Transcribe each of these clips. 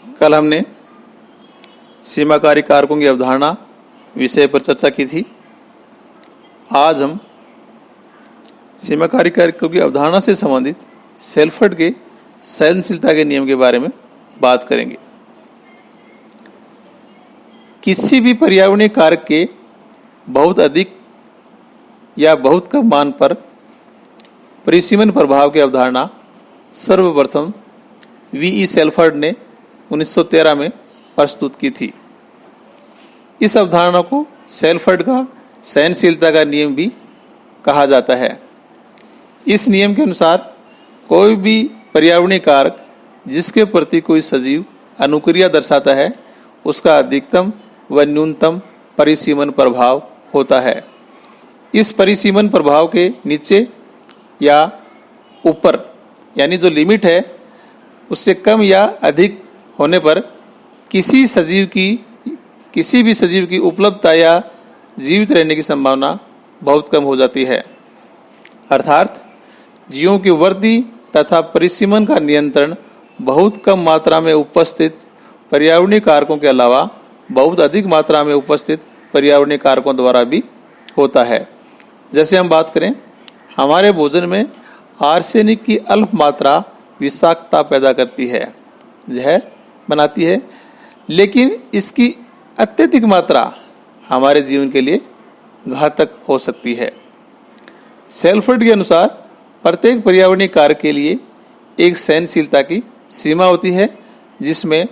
कल हमने सीमाकारी कारकों की अवधारणा विषय पर चर्चा की थी। आज हम सीमाकारी कारकों की अवधारणा से संबंधित सेल्फर्ड के सहनशीलता के नियम के बारे में बात करेंगे। किसी भी पर्यावरणीय कारक के बहुत अधिक या बहुत कम मान पर परिसीमन प्रभाव की अवधारणा सर्वप्रथम वी.ई. सेल्फर्ड ने 1913 में प्रस्तुत की थी। इस अवधारणा को सेल्फर्ड का सहनशीलता का नियम भी कहा जाता है। इस नियम के अनुसार कोई भी पर्यावरणीय कारक जिसके प्रति कोई सजीव अनुक्रिया दर्शाता है उसका अधिकतम व न्यूनतम परिसीमन प्रभाव होता है। इस परिसीमन प्रभाव के नीचे या ऊपर यानी जो लिमिट है उससे कम या अधिक होने पर किसी भी सजीव की उपलब्धता या जीवित रहने की संभावना बहुत कम हो जाती है। अर्थात जीवों की वृद्धि तथा परिसीमन का नियंत्रण बहुत कम मात्रा में उपस्थित पर्यावरणीय कारकों के अलावा बहुत अधिक मात्रा में उपस्थित पर्यावरणीय कारकों द्वारा भी होता है। जैसे हम बात करें, हमारे भोजन में आर्सेनिक की अल्प मात्रा विषाक्तता पैदा करती है, जहर बनाती है, लेकिन इसकी अत्यधिक मात्रा हमारे जीवन के लिए घातक हो सकती है। सेल्फर्ड के अनुसार प्रत्येक पर्यावरणीय कारक के लिए एक सहनशीलता की सीमा होती है जिसमें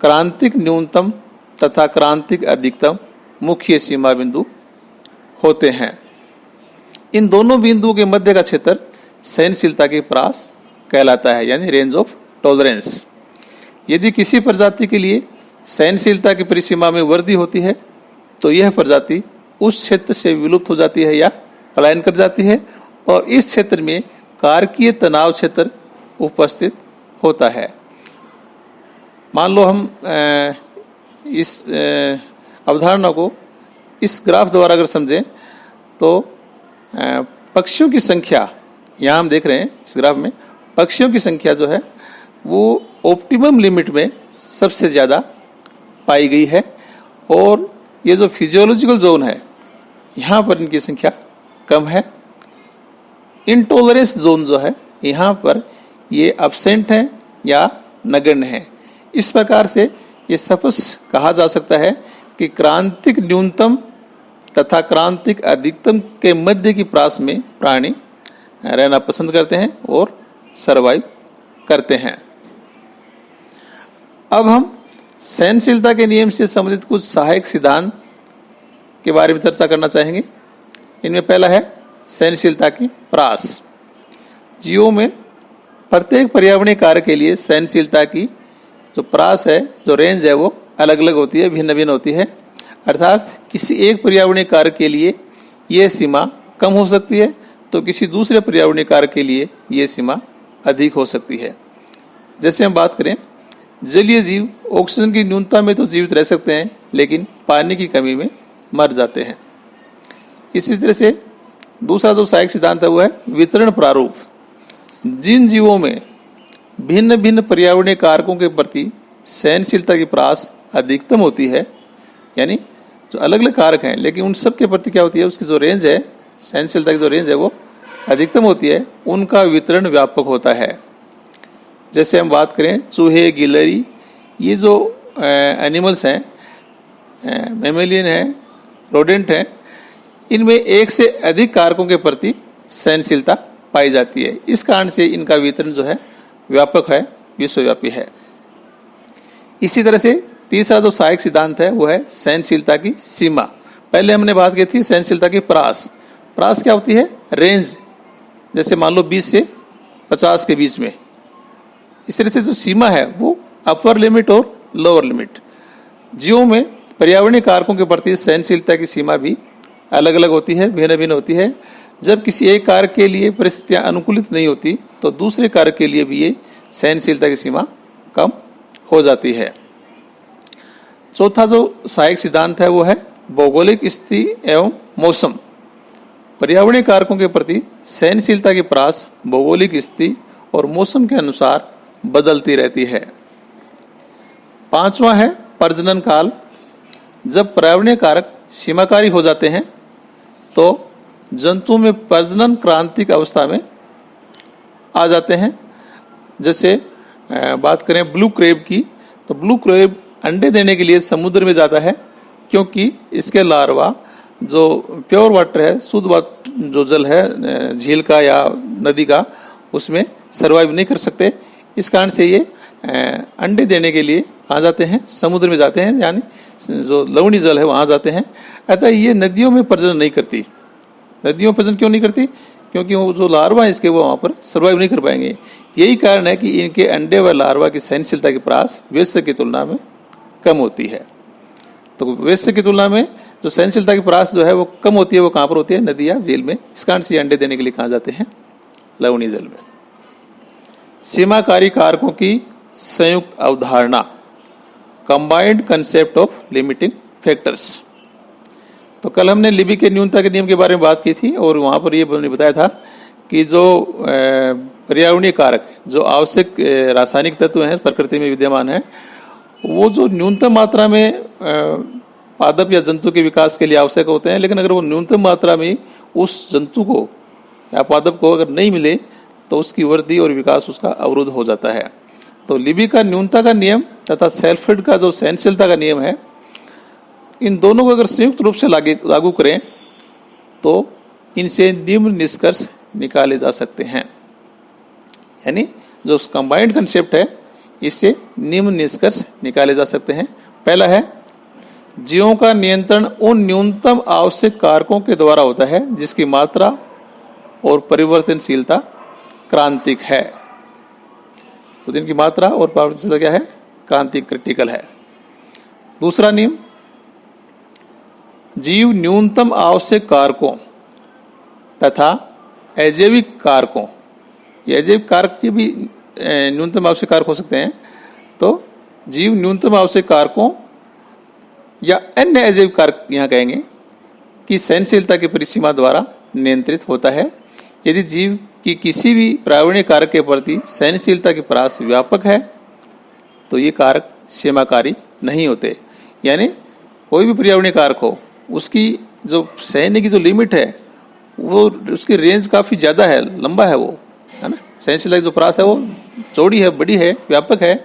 क्रांतिक न्यूनतम तथा क्रांतिक अधिकतम मुख्य सीमा बिंदु होते हैं। इन दोनों बिंदुओं के मध्य का क्षेत्र सहनशीलता के परास कहलाता है, यानी रेंज ऑफ टॉलरेंस। यदि किसी प्रजाति के लिए सहनशीलता की परिसीमा में वृद्धि होती है तो यह प्रजाति उस क्षेत्र से विलुप्त हो जाती है या पलायन कर जाती है और इस क्षेत्र में कारकीय तनाव क्षेत्र उपस्थित होता है। मान लो हम इस अवधारणा को इस ग्राफ द्वारा अगर समझें तो पक्षियों की संख्या, यहाँ हम देख रहे हैं इस ग्राफ में पक्षियों की संख्या जो है वो ऑप्टिमम लिमिट में सबसे ज़्यादा पाई गई है और ये जो फिजियोलॉजिकल जोन है यहाँ पर इनकी संख्या कम है। इनटॉलरेंस जोन जो है यहाँ पर ये अब्सेंट है या नगण्य है। इस प्रकार से ये स्पष्ट कहा जा सकता है कि क्रांतिक न्यूनतम तथा क्रांतिक अधिकतम के मध्य की प्रास में प्राणी रहना पसंद करते हैं और सरवाइव करते हैं। अब हम सहनशीलता के नियम से संबंधित कुछ सहायक सिद्धांत के बारे में चर्चा करना चाहेंगे। इनमें पहला है सहनशीलता की परास। जीवों में प्रत्येक पर्यावरणीय कारक के लिए सहनशीलता की जो परास है, जो रेंज है, वो अलग अलग होती है, भिन्न भिन्न होती है। अर्थात किसी एक पर्यावरणीय कारक के लिए यह सीमा कम हो सकती है तो किसी दूसरे पर्यावरणीय कारक के लिए यह सीमा अधिक हो सकती है। जैसे हम बात करें, जलीय जीव ऑक्सीजन की न्यूनता में तो जीवित रह सकते हैं लेकिन पानी की कमी में मर जाते हैं। इसी तरह से दूसरा जो सहायक सिद्धांत है वो है वितरण प्रारूप। जिन जीवों में भिन्न भिन्न पर्यावरणीय कारकों के प्रति सहनशीलता की परास अधिकतम होती है, यानी जो अलग अलग कारक हैं लेकिन उन सब के प्रति क्या होती है, उसकी जो रेंज है, सहनशीलता की जो रेंज है वो अधिकतम होती है, उनका वितरण व्यापक होता है। जैसे हम बात करें चूहे, गिलहरी, ये जो एनिमल्स हैं, मैमेलियन हैं, रोडेंट हैं, इनमें एक से अधिक कारकों के प्रति सहनशीलता पाई जाती है। इस कारण से इनका वितरण जो है व्यापक है, विश्वव्यापी है। इसी तरह से तीसरा जो सहायक सिद्धांत है वो है सहनशीलता की सीमा। पहले हमने बात की थी सहनशीलता की परास। परास क्या होती है? रेंज। जैसे मान लो 20 से 50 के बीच में। इस तरह से जो सीमा है वो अपर लिमिट और लोअर लिमिट। जीवों में पर्यावरणीय कारकों के प्रति सहनशीलता की सीमा भी अलग अलग होती है, भिन्न भिन्न होती है। जब किसी एक कारक के लिए परिस्थितियां अनुकूलित नहीं होती तो दूसरे कारक के लिए भी ये सहनशीलता की सीमा कम हो जाती है। चौथा जो सहायक सिद्धांत है वो है भौगोलिक स्थिति एवं मौसम। पर्यावरणीय कारकों के प्रति सहनशीलता की परास भौगोलिक स्थिति और मौसम के अनुसार बदलती रहती है। पांचवा है प्रजनन काल। जब पर्यावरणीय कारक सीमाकारी हो जाते हैं तो जंतु में प्रजनन क्रांतिक अवस्था में आ जाते हैं। जैसे बात करें ब्लू क्रेब की, तो ब्लू क्रेब अंडे देने के लिए समुद्र में जाता है, क्योंकि इसके लार्वा जो प्योर वाटर है, शुद्ध वाटर जो जल है झील का या नदी का, उसमें सर्वाइव नहीं कर सकते। इस कारण से ये अंडे देने के लिए आ जाते हैं, समुद्र में जाते हैं, यानी जो लवणीय जल है वहाँ जाते हैं। अतः ये नदियों में प्रजनन नहीं करती। नदियों में प्रजनन क्यों नहीं करती? क्योंकि वो जो लार्वा है इसके वो वहाँ पर सर्वाइव नहीं कर पाएंगे। यही कारण है कि इनके अंडे व लार्वा की सहनशीलता की परास वेश्य की तुलना में कम होती है। तो वेश्य की तुलना में जो सहनशीलता की परास जो है वो कम होती है, वो कहाँ पर होती है? नदी या झील में। इस कारण से अंडे देने के लिए कहाँ जाते हैं? लवणीय जल में। सीमाकारी कारकों की संयुक्त अवधारणा, combined concept of limiting factors. तो कल हमने लिबी के न्यूनता के नियम के बारे में बात की थी और वहाँ पर ये बताया था कि जो पर्यावरणीय कारक, जो आवश्यक रासायनिक तत्व हैं प्रकृति में विद्यमान हैं, वो जो न्यूनतम मात्रा में पादप या जंतु के विकास के लिए आवश्यक होते हैं, लेकिन अगर वो न्यूनतम मात्रा में उस जंतु को या पादप को अगर नहीं मिले तो उसकी वृद्धि और विकास उसका अवरुद्ध हो जाता है। तो लिबी का न्यूनता का नियम तथा सेल्फ्रेड का जो सहनशीलता का नियम है, इन दोनों को अगर संयुक्त रूप से लागू करें तो इनसे निम्न निष्कर्ष निकाले जा सकते हैं। यानी जो कंबाइंड कंसेप्ट है, इससे निम्न निष्कर्ष निकाले जा सकते हैं। पहला है, जीवों का नियंत्रण उन न्यूनतम आवश्यक कारकों के द्वारा होता है जिसकी मात्रा और परिवर्तनशीलता क्रांतिक है। तो जिनकी मात्रा और परिवर्तनशीलता क्या है? क्रांतिक, क्रिटिकल है। दूसरा नियम, जीव न्यूनतम आवश्यक कारकों तथा अजैविक कारकों, ये अजैविक कारक के भी न्यूनतम आवश्यक कारक हो सकते हैं, तो जीव न्यूनतम आवश्यक कारकों या अन्य अजैविक कारक यहाँ कहेंगे कि सहनशीलता की परिसीमा द्वारा नियंत्रित होता है। यदि जीव की किसी भी पर्यावरणीय कारक के प्रति सहनशीलता की परास व्यापक है तो ये कारक सीमाकारी नहीं होते। यानी कोई भी पर्यावरणीय कारक हो, उसकी जो सहने की जो लिमिट है वो, उसकी रेंज काफ़ी ज़्यादा है, लंबा है वो, है ना। सहनशीलता की जो परास है वो चौड़ी है, बड़ी है, व्यापक है,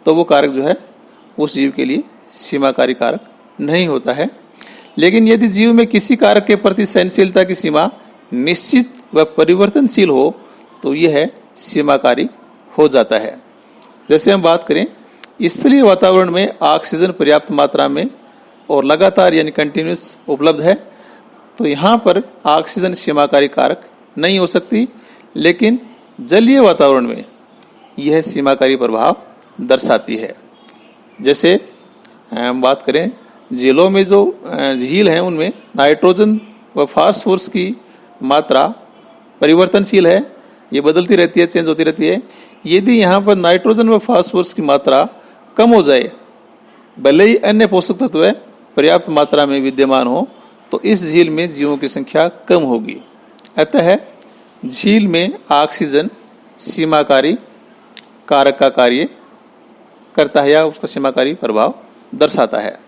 तो वो कारक जो है उस जीव के लिए सीमाकारी कारक नहीं होता है। लेकिन यदि जीव में किसी कारक के प्रति सहनशीलता की सीमा निश्चित व परिवर्तनशील हो तो यह है सीमाकारी हो जाता है। जैसे हम बात करें, स्थलीय वातावरण में ऑक्सीजन पर्याप्त मात्रा में और लगातार यानी कंटिन्यूस उपलब्ध है, तो यहाँ पर ऑक्सीजन सीमाकारी कारक नहीं हो सकती। लेकिन जलीय वातावरण में यह सीमाकारी प्रभाव दर्शाती है। जैसे हम बात करें, झीलों में जो झील हैं उनमें नाइट्रोजन व फास्फोरस की मात्रा परिवर्तनशील है, ये बदलती रहती है, चेंज होती रहती है। यदि यहाँ पर नाइट्रोजन व फास्फोरस की मात्रा कम हो जाए, भले ही अन्य पोषक तत्व पर्याप्त मात्रा में विद्यमान हो, तो इस झील में जीवों की संख्या कम होगी। अतः झील में ऑक्सीजन सीमाकारी कारक का कार्य करता है या उसका सीमाकारी प्रभाव दर्शाता है।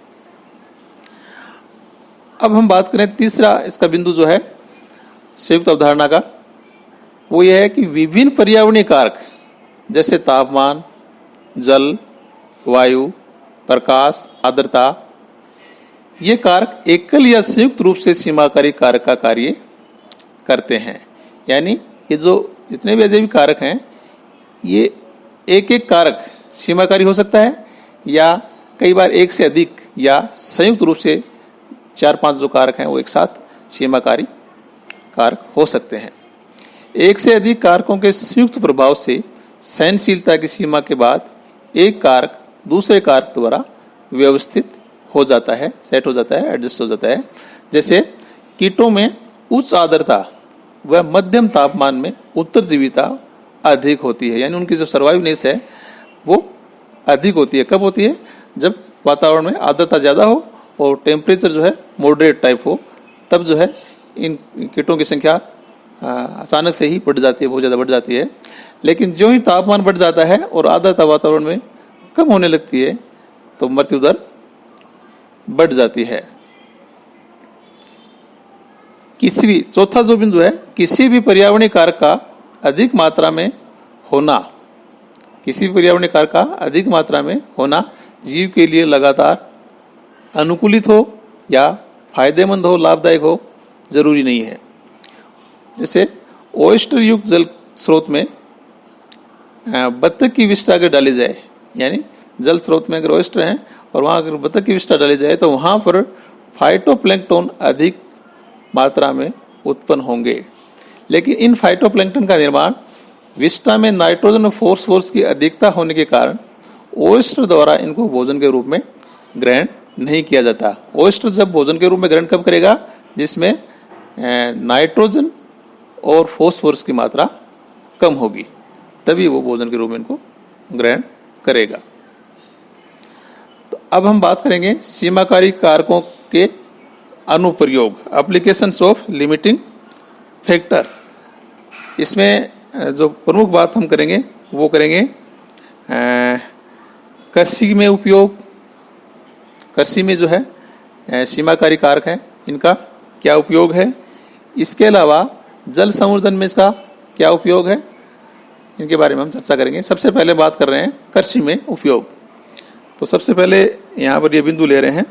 अब हम बात करें तीसरा इसका बिंदु जो है संयुक्त अवधारणा का, वो यह है कि विभिन्न पर्यावरणीय कारक जैसे तापमान, जल, वायु, प्रकाश, आर्द्रता, ये कारक एकल या संयुक्त रूप से सीमाकारी कारक का कार्य करते हैं। यानी ये जो जितने भी अजैविक कारक हैं, ये एक एक कारक सीमाकारी हो सकता है या कई बार एक से अधिक या संयुक्त रूप से 4-5 जो कारक हैं वो एक साथ सीमाकारी कारक हो सकते हैं। एक से अधिक कारकों के संयुक्त प्रभाव से सहनशीलता की सीमा के बाद एक कारक दूसरे कारक द्वारा व्यवस्थित हो जाता है, सेट हो जाता है, एडजस्ट हो जाता है। जैसे कीटों में उच्च आर्द्रता व मध्यम तापमान में उत्तरजीविता अधिक होती है, यानी उनकी जो सर्वाइवनेस है वो अधिक होती है। कब होती है? जब वातावरण में आर्द्रता ज़्यादा हो और टेम्परेचर जो है मॉडरेट टाइप हो, तब जो है इन कीटों की संख्या अचानक से ही बढ़ जाती है, बहुत ज़्यादा बढ़ जाती है। लेकिन जो ही तापमान बढ़ जाता है और आर्द्रता वातावरण में कम होने लगती है, तो मृत्यु दर बढ़ जाती है। चौथा जो बिंदु है, किसी भी पर्यावरणीय कारक का अधिक मात्रा में होना, किसी भी पर्यावरणीय कारक का अधिक मात्रा में होना जीव के लिए लगातार अनुकूलित हो या फायदेमंद हो, लाभदायक हो, जरूरी नहीं है। जैसे ओएस्टर युक्त जल स्रोत में बत्तख की विष्ठा अगर डाली जाए, यानी जल स्रोत में अगर ओएस्टर हैं और वहाँ अगर बत्तख की विष्ठा डाली जाए तो वहाँ पर फाइटोप्लैंक्टन अधिक मात्रा में उत्पन्न होंगे। लेकिन इन फाइटोप्लैंक्टन का निर्माण विष्ठा में नाइट्रोजन और फॉस्फोरस की अधिकता होने के कारण ओएस्टर द्वारा इनको भोजन के रूप में ग्रहण नहीं किया जाता। ओएस्टर जब भोजन के रूप में ग्रहण कब करेगा, जिसमें नाइट्रोजन और फॉस्फोरस की मात्रा कम होगी, तभी वो भोजन के रूप में इनको ग्रहण करेगा। तो अब हम बात करेंगे सीमाकारी कारकों के अनुप्रयोग, एप्लीकेशंस ऑफ लिमिटिंग फैक्टर। इसमें जो प्रमुख बात हम करेंगे वो करेंगे कृषि में उपयोग। कृषि में जो है सीमाकारी कारक हैं, इनका क्या उपयोग है। इसके अलावा जल संवर्धन में इसका क्या उपयोग है, इनके बारे में हम चर्चा करेंगे। सबसे पहले बात कर रहे हैं कृषि में उपयोग। तो सबसे पहले यहाँ पर ये बिंदु ले रहे हैं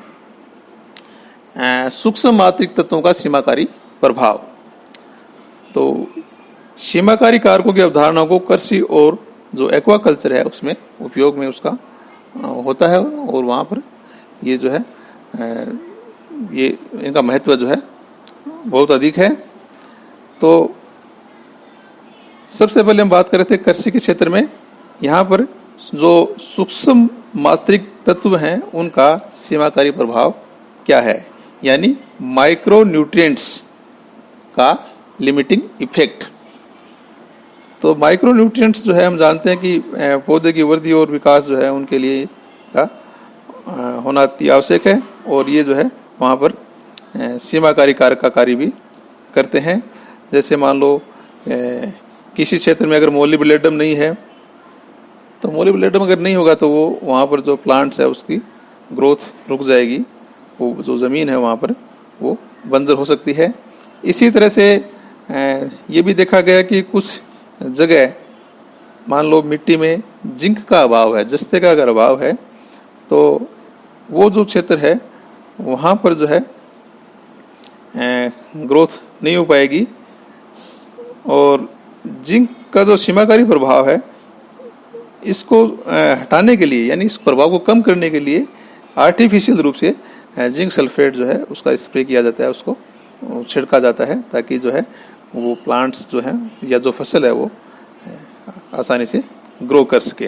सूक्ष्म मात्रिक तत्वों का सीमाकारी प्रभाव। तो सीमाकारी कारकों की अवधारणा को कृषि और जो एक्वाकल्चर है उसमें उपयोग में उसका होता है, और वहाँ पर ये जो है ये इनका महत्व जो है बहुत अधिक है। तो सबसे पहले हम बात कर रहे थे कृषि के क्षेत्र में, यहाँ पर जो सूक्ष्म मात्रिक तत्व हैं उनका सीमाकारी प्रभाव क्या है, यानी माइक्रो न्यूट्रिएंट्स का लिमिटिंग इफेक्ट। तो माइक्रो न्यूट्रिएंट्स जो है हम जानते हैं कि पौधे की वृद्धि और विकास जो है उनके लिए का होना अति आवश्यक है, और ये जो है वहाँ पर सीमाकारी कारक का कार्य भी करते हैं। जैसे मान लो किसी क्षेत्र में अगर मोलिब्डेनम नहीं है, तो मोलिब्डेनम अगर नहीं होगा तो वो वहाँ पर जो प्लांट्स है उसकी ग्रोथ रुक जाएगी, वो जो ज़मीन है वहाँ पर वो बंजर हो सकती है। इसी तरह से ये भी देखा गया कि कुछ जगह मान लो मिट्टी में जिंक का अभाव है, जस्ते का अगर अभाव है, तो वो जो क्षेत्र है वहाँ पर जो है ग्रोथ नहीं हो पाएगी। और जिंक का जो सीमाकारी प्रभाव है इसको हटाने के लिए, यानी इस प्रभाव को कम करने के लिए आर्टिफिशियल रूप से जिंक सल्फेट जो है उसका स्प्रे किया जाता है, उसको छिड़का जाता है, ताकि जो है वो प्लांट्स जो है या जो फसल है वो आसानी से ग्रो कर सके।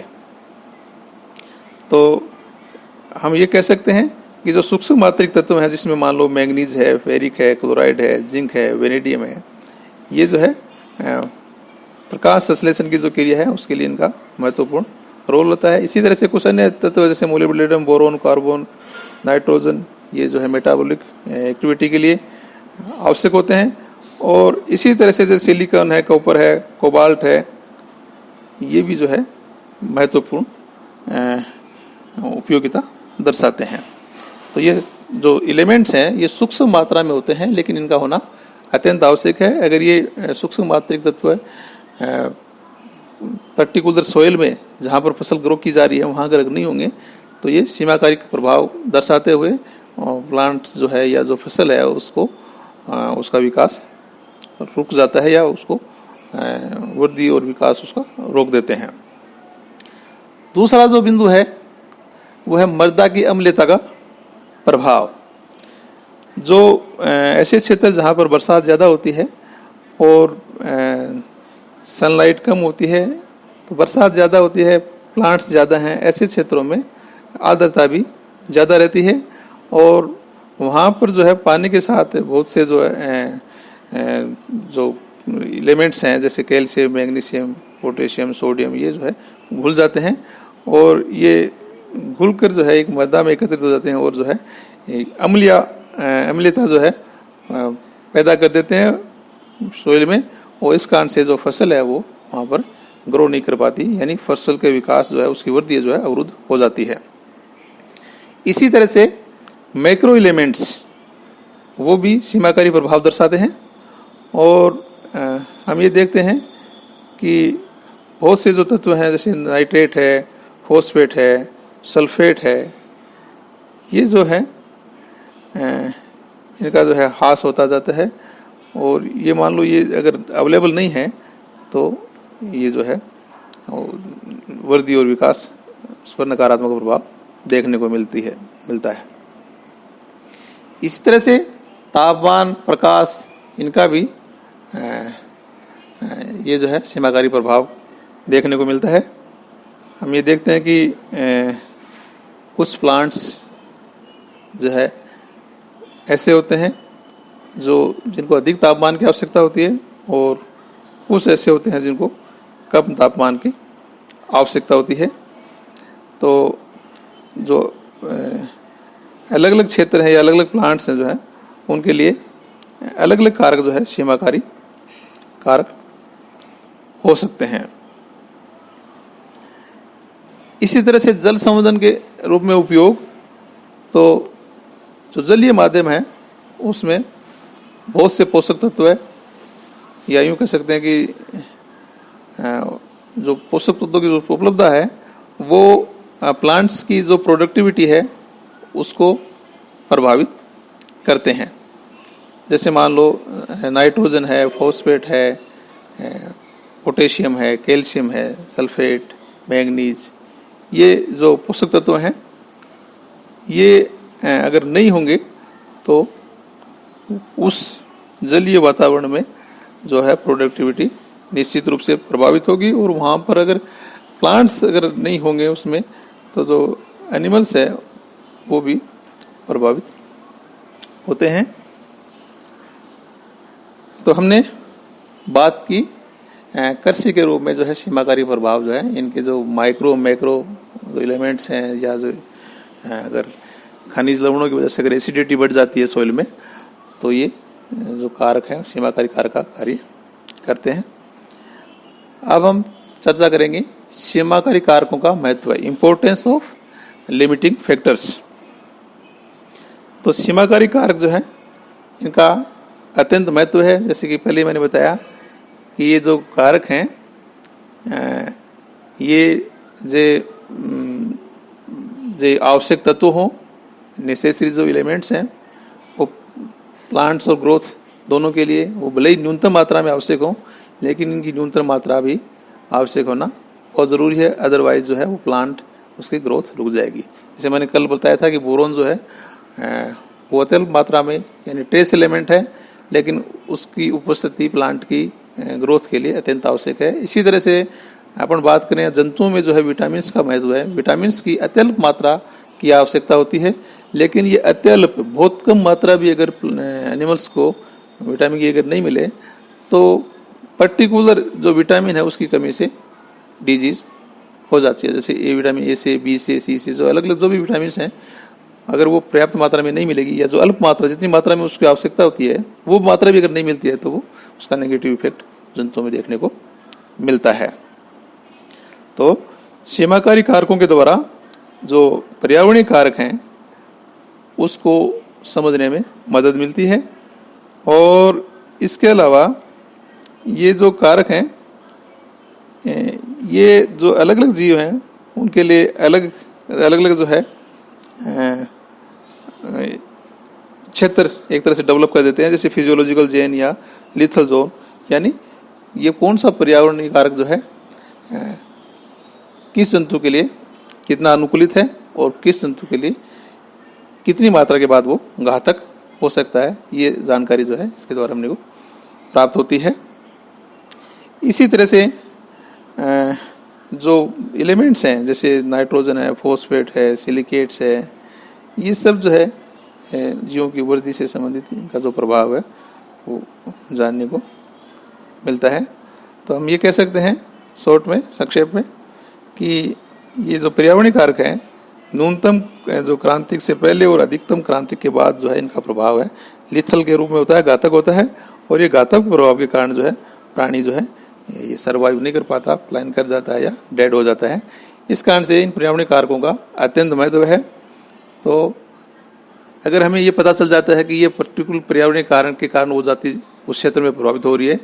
तो हम ये कह सकते हैं कि जो सूक्ष्म मात्रिक तत्व हैं, जिसमें मान लो मैंगनीज है, फेरिक है, क्लोराइड है, जिंक है, वेनेडियम है, ये जो है प्रकाश संश्लेषण की जो क्रिया है उसके लिए इनका महत्वपूर्ण रोल होता है। इसी तरह से कुछ अन्य तत्व जैसे मोलिब्डेनम, बोरोन, कार्बन, नाइट्रोजन, ये जो है मेटाबॉलिक एक्टिविटी के लिए आवश्यक होते हैं। और इसी तरह से जैसे सिलिकॉन है, कॉपर है, कोबाल्ट है, ये भी जो है महत्वपूर्ण उपयोगिता दर्शाते हैं। तो ये जो एलिमेंट्स हैं ये सूक्ष्म मात्रा में होते हैं, लेकिन इनका होना अत्यंत आवश्यक है। अगर ये सूक्ष्म मात्रिक तत्व पर्टिकुलर सोइल में जहाँ पर फसल ग्रो की जा रही है वहाँ अगर नहीं होंगे तो ये सीमाकारी प्रभाव दर्शाते हुए प्लांट्स जो है या जो फसल है उसको उसका विकास रुक जाता है, या उसको वृद्धि और विकास उसका रोक देते हैं। दूसरा जो बिंदु है वो है मृदा की अम्लता का प्रभाव। जो ऐसे क्षेत्र जहाँ पर बरसात ज़्यादा होती है और सनलाइट कम होती है, तो बरसात ज़्यादा होती है, प्लांट्स ज़्यादा हैं, ऐसे क्षेत्रों में आर्द्रता भी ज़्यादा रहती है, और वहाँ पर जो है पानी के साथ बहुत से जो एलिमेंट्स हैं जैसे कैल्शियम, मैग्नीशियम, पोटेशियम, सोडियम, ये जो है घुल जाते हैं, और ये घुल कर जो है एक मृदा में एकत्रित हो जाते हैं और जो है अम्लता जो है पैदा कर देते हैं सोइल में, और इस कारण से जो फसल है वो वहाँ पर ग्रो नहीं कर पाती, यानी फसल के विकास जो है उसकी वृद्धि जो है अवरुद्ध हो जाती है। इसी तरह से मैक्रो एलिमेंट्स वो भी सीमाकारी प्रभाव दर्शाते हैं। और हम ये देखते हैं कि बहुत से जो तत्व हैं जैसे नाइट्रेट है, फॉस्फेट है, सल्फेट है, ये जो है इनका जो है ह्रास होता जाता है। और ये मान लो ये अगर अवेलेबल नहीं है तो ये जो है वृद्धि और विकास उस पर नकारात्मक प्रभाव देखने को मिलता है। इसी तरह से तापमान, प्रकाश, इनका भी ये जो है सीमाकारी प्रभाव देखने को मिलता है। हम ये देखते हैं कि कुछ प्लांट्स जो है ऐसे होते हैं जिनको अधिक तापमान की आवश्यकता होती है और कुछ ऐसे होते हैं जिनको कम तापमान की आवश्यकता होती है। तो जो अलग अलग क्षेत्र हैं या अलग अलग प्लांट्स हैं जो है उनके लिए अलग अलग कारक जो है सीमाकारी कारक हो सकते हैं। इसी तरह से जल संवर्धन के रूप में उपयोग, तो जो जलीय माध्यम है उसमें बहुत से पोषक तत्व है, या यूँ कह सकते हैं कि जो पोषक तत्वों की जो उपलब्धता है वो प्लांट्स की जो प्रोडक्टिविटी है उसको प्रभावित करते हैं। जैसे मान लो नाइट्रोजन है, फॉस्फेट है, पोटेशियम है, कैल्शियम है, सल्फेट, मैंगनीज, ये जो पोषक तत्व हैं ये अगर नहीं होंगे तो उस जलीय वातावरण में जो है प्रोडक्टिविटी निश्चित रूप से प्रभावित होगी। और वहाँ पर अगर प्लांट्स अगर नहीं होंगे उसमें तो जो एनिमल्स है वो भी प्रभावित होते हैं। तो हमने बात की कृषि के रूप में जो है सीमाकारी प्रभाव जो है इनके जो माइक्रो मैक्रो जो एलिमेंट्स हैं, या जो अगर खनिज लवणों की वजह से अगर एसिडिटी बढ़ जाती है सॉइल में तो ये जो कारक हैं सीमाकारी कारक का कार्य करते हैं। अब हम चर्चा करेंगे सीमाकारी कारकों का महत्व, इम्पोर्टेंस ऑफ लिमिटिंग फैक्टर्स। तो सीमाकारी कारक जो है इनका अत्यंत महत्व है। जैसे कि पहले मैंने बताया कि ये जो कारक हैं ये जो आवश्यक तत्व हों, नेसेसरी जो एलिमेंट्स हैं वो प्लांट्स और ग्रोथ दोनों के लिए वो भले ही न्यूनतम मात्रा में आवश्यक हों, लेकिन इनकी न्यूनतम मात्रा भी आवश्यक होना बहुत ज़रूरी है। अदरवाइज जो है वो प्लांट उसकी ग्रोथ रुक जाएगी। जैसे मैंने कल बताया था कि बोरोन जो है वो अत्यल्प मात्रा में यानी ट्रेस एलिमेंट है, लेकिन उसकी उपस्थिति प्लांट की ग्रोथ के लिए अत्यंत आवश्यक है। इसी तरह से अपन बात करें जंतुओं में जो है विटामिन का महत्व है। विटामिन की अत्यल्प मात्रा की आवश्यकता होती है, लेकिन ये अत्यल्प बहुत कम मात्रा भी अगर एनिमल्स को विटामिन की अगर नहीं मिले तो पर्टिकुलर जो विटामिन है उसकी कमी से डिजीज हो जाती है। जैसे ए विटामिन, ए से, बी से, सी से, जो अलग अलग जो भी विटामिन हैं अगर वो पर्याप्त मात्रा में नहीं मिलेगी या जो अल्प मात्रा जितनी मात्रा में उसकी आवश्यकता होती है वो मात्रा भी अगर नहीं मिलती है तो वो उसका नेगेटिव इफेक्ट जंतुओं में देखने को मिलता है। तो सीमाकारी कारकों के द्वारा जो पर्यावरणीय कारक हैं उसको समझने में मदद मिलती है। और इसके अलावा ये जो कारक हैं ये जो अलग अलग जीव हैं उनके लिए अलग अलग जो है क्षेत्र एक तरह से डेवलप कर देते हैं। जैसे फिजियोलॉजिकल जोन या लिथल जोन, यानी ये कौन सा पर्यावरणीय कारक जो है किस जंतु के लिए कितना अनुकूलित है और किस जंतु के लिए कितनी मात्रा के बाद वो घातक हो सकता है, ये जानकारी जो है इसके द्वारा हमने को प्राप्त होती है। इसी तरह से जो एलिमेंट्स हैं जैसे नाइट्रोजन है, फॉस्फेट है, सिलिकेट्स है, ये सब जो है जीवों की वृद्धि से संबंधित इनका जो प्रभाव है वो जानने को मिलता है। तो हम ये कह सकते हैं शॉर्ट में, संक्षेप में, कि ये जो पर्यावरणीय कारक हैं न्यूनतम जो क्रांतिक से पहले और अधिकतम क्रांतिक के बाद जो है इनका प्रभाव है लिथल के रूप में होता है, घातक होता है। और ये घातक प्रभाव के कारण जो है प्राणी जो है ये सर्वाइव नहीं कर पाता, पलायन कर जाता है या डेड हो जाता है। इस कारण से इन पर्यावरणीय कारकों का अत्यंत महत्व है। तो अगर हमें ये पता चल जाता है कि ये पर्टिकुलर पर्यावरणीय कारण के कारण वो जाति उस क्षेत्र में प्रभावित हो रही है,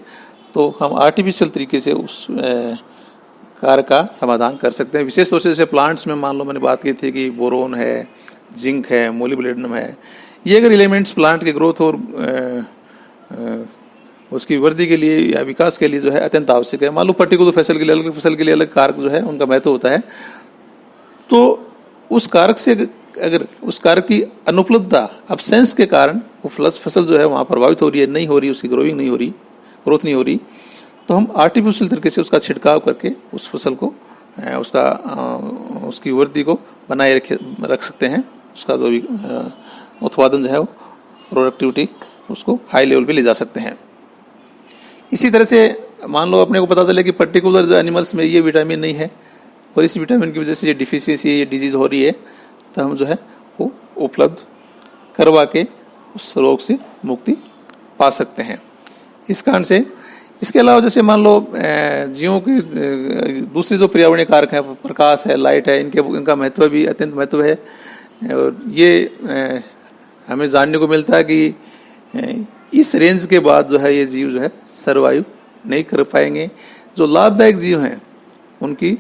तो हम आर्टिफिशियल तरीके से उस कार्य का समाधान कर सकते हैं। विशेष तौर से जैसे प्लांट्स में मान लो मैंने बात की थी कि बोरोन है, जिंक है, मोलिब्डेनम है, ये अगर एलिमेंट्स प्लांट के ग्रोथ और उसकी वृद्धि के लिए या विकास के लिए जो है अत्यंत आवश्यक है। मान लो पर्टिकुलर फसल के लिए अलग, फसल के लिए अलग कारक जो है उनका महत्व होता है, तो उस कारक से अगर उस कारक की अनुपलब्धता, अब्सेंस के कारण वो फसल जो है वहाँ प्रभावित हो रही है, नहीं हो रही, उसकी ग्रोथ नहीं हो रही, तो हम आर्टिफिशियल तरीके से उसका छिड़काव करके उस फसल को उसकी वृद्धि को बनाए रख सकते हैं। उसका जो भी उत्पादन जो है वो प्रोडक्टिविटी उसको हाई लेवल पे ले जा सकते हैं। इसी तरह से मान लो अपने को पता चले कि पर्टिकुलर जो एनिमल्स में ये विटामिन नहीं है और इस विटामिन की वजह से ये डिफिशियंसी, ये डिजीज हो रही है, तो हम जो है वो उपलब्ध करवा के उस रोग से मुक्ति पा सकते हैं। इस कारण से इसके अलावा जैसे मान लो जीवों की दूसरे जो पर्यावरणीय कारक हैं, प्रकाश है, लाइट है, इनका महत्व भी अत्यंत महत्व है। और ये हमें जानने को मिलता है कि इस रेंज के बाद जो है ये जीव जो है सर्वाइव नहीं कर पाएंगे। जो लाभदायक जीव हैं उनकी